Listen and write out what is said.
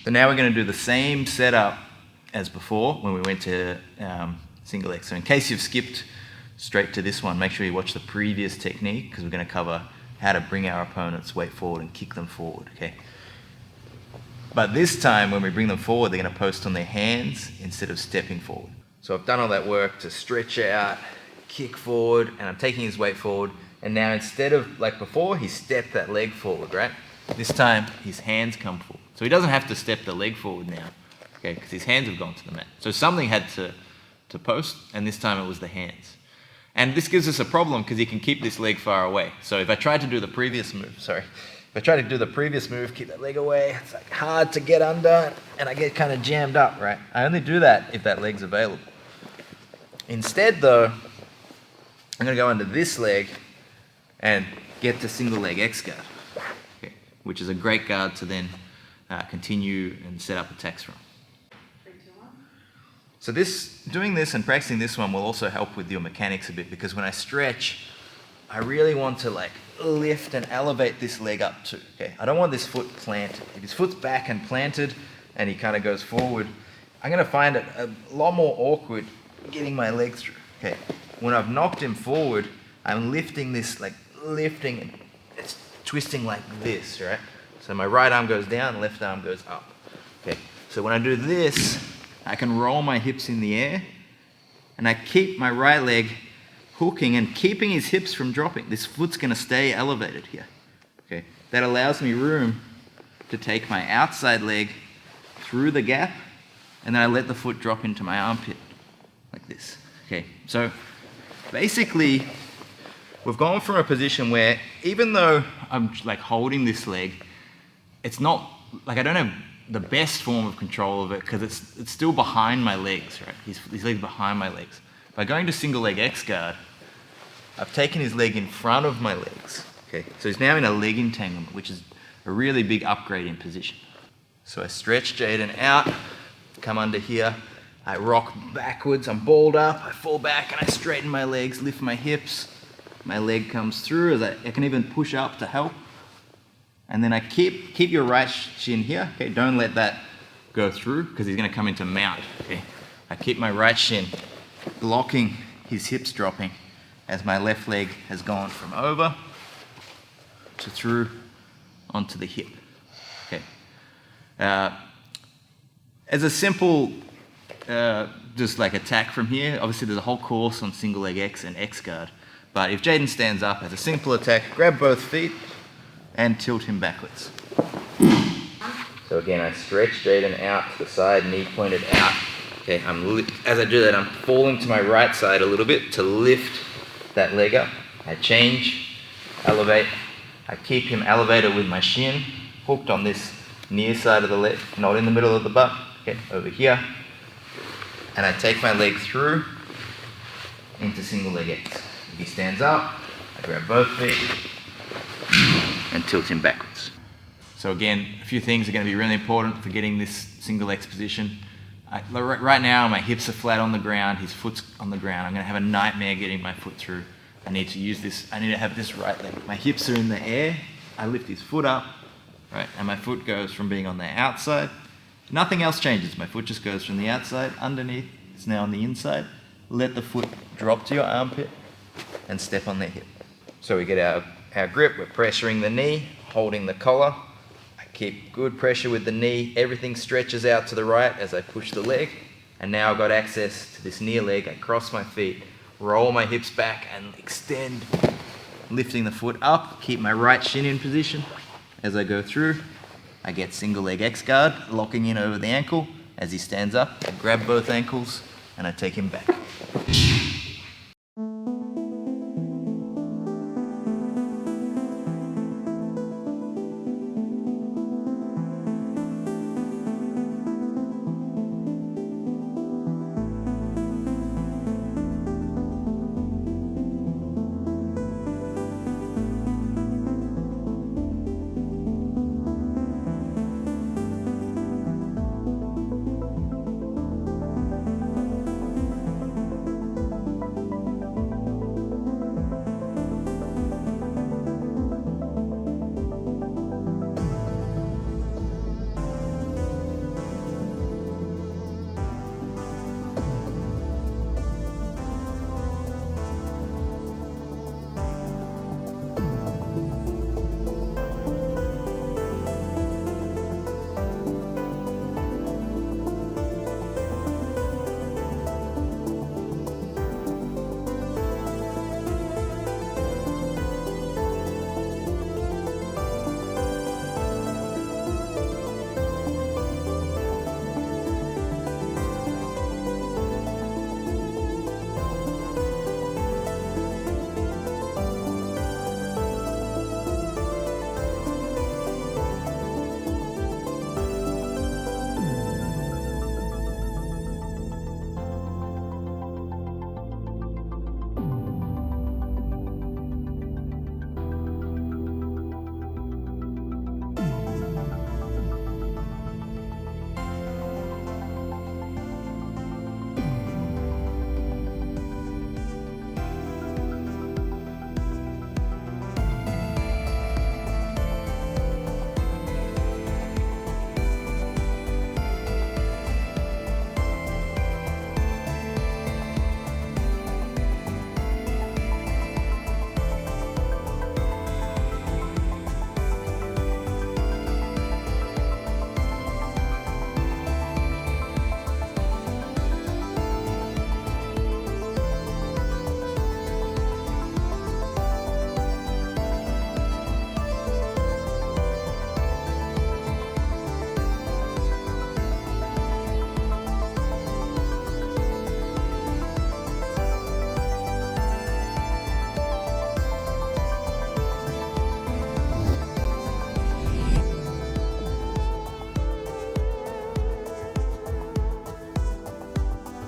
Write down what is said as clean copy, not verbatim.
So now we're going to do the same setup as before when we went to single X. So in case you've skipped straight to this one, make sure you watch the previous technique because we're going to cover how to bring our opponent's weight forward and kick them forward, okay? But this time when we bring them forward, they're going to post on their hands instead of stepping forward. So I've done all that work to stretch out, kick forward, and I'm taking his weight forward. And now instead of, like before, he stepped that leg forward, right? This time his hands come forward. So he doesn't have to step the leg forward now, okay, because his hands have gone to the mat. So something had to post, and this time it was the hands. And this gives us a problem because he can keep this leg far away. So if I tried to do the previous move, keep that leg away, it's like hard to get under, and I get kind of jammed up, right? I only do that if that leg's available. Instead though, I'm gonna go under this leg and get to single leg X guard, okay, which is a great guard to then continue and set up attacks from. 3, 2, 1. So doing this and practicing this one will also help with your mechanics a bit, because when I stretch, I really want to like lift and elevate this leg up too, okay? I don't want this foot planted. If his foot's back and planted and he kind of goes forward, I'm gonna find it a lot more awkward getting my leg through, okay? When I've knocked him forward, I'm lifting this, like lifting, and it's twisting like this, right? So my right arm goes down, left arm goes up. Okay, so when I do this, I can roll my hips in the air, and I keep my right leg hooking and keeping his hips from dropping. This foot's gonna stay elevated here. Okay, that allows me room to take my outside leg through the gap, and then I let the foot drop into my armpit, like this. Okay, so basically, we've gone from a position where even though I'm like holding this leg, it's not, like I don't have the best form of control of it because it's still behind my legs, right? His leg's behind my legs. By going to single leg X guard, I've taken his leg in front of my legs, okay? So he's now in a leg entanglement, which is a really big upgrade in position. So I stretch Jaden out, come under here, I rock backwards, I'm balled up, I fall back and I straighten my legs, lift my hips, my leg comes through, as I can even push up to help. And then I keep your right shin here, okay? Don't let that go through because he's gonna come into mount, okay? I keep my right shin blocking his hips dropping as my left leg has gone from over to through onto the hip, okay? As a simple, just like attack from here, obviously there's a whole course on single leg X and X guard, but if Jaden stands up as a simple attack, grab both feet and tilt him backwards. So again, I stretch Jaden out to the side, knee pointed out. Okay, as I do that, I'm falling to my right side a little bit to lift that leg up. I change, elevate. I keep him elevated with my shin hooked on this near side of the leg, not in the middle of the butt, okay, over here. And I take my leg through into single leg X. If he stands up, I grab both feet and tilt him backwards. So again, a few things are going to be really important for getting this single X position. Right now, my hips are flat on the ground, his foot's on the ground. I'm going to have a nightmare getting my foot through. I need to have this right leg. My hips are in the air, I lift his foot up, right, and my foot goes from being on the outside. Nothing else changes. My foot just goes from the outside, underneath, it's now on the inside. Let the foot drop to your armpit and step on their hip. So we get our grip, we're pressuring the knee, holding the collar. I keep good pressure with the knee, everything stretches out to the right as I push the leg. And now I've got access to this near leg, I cross my feet, roll my hips back and extend, lifting the foot up, keep my right shin in position. As I go through, I get single leg X guard, locking in over the ankle. As he stands up, I grab both ankles and I take him back.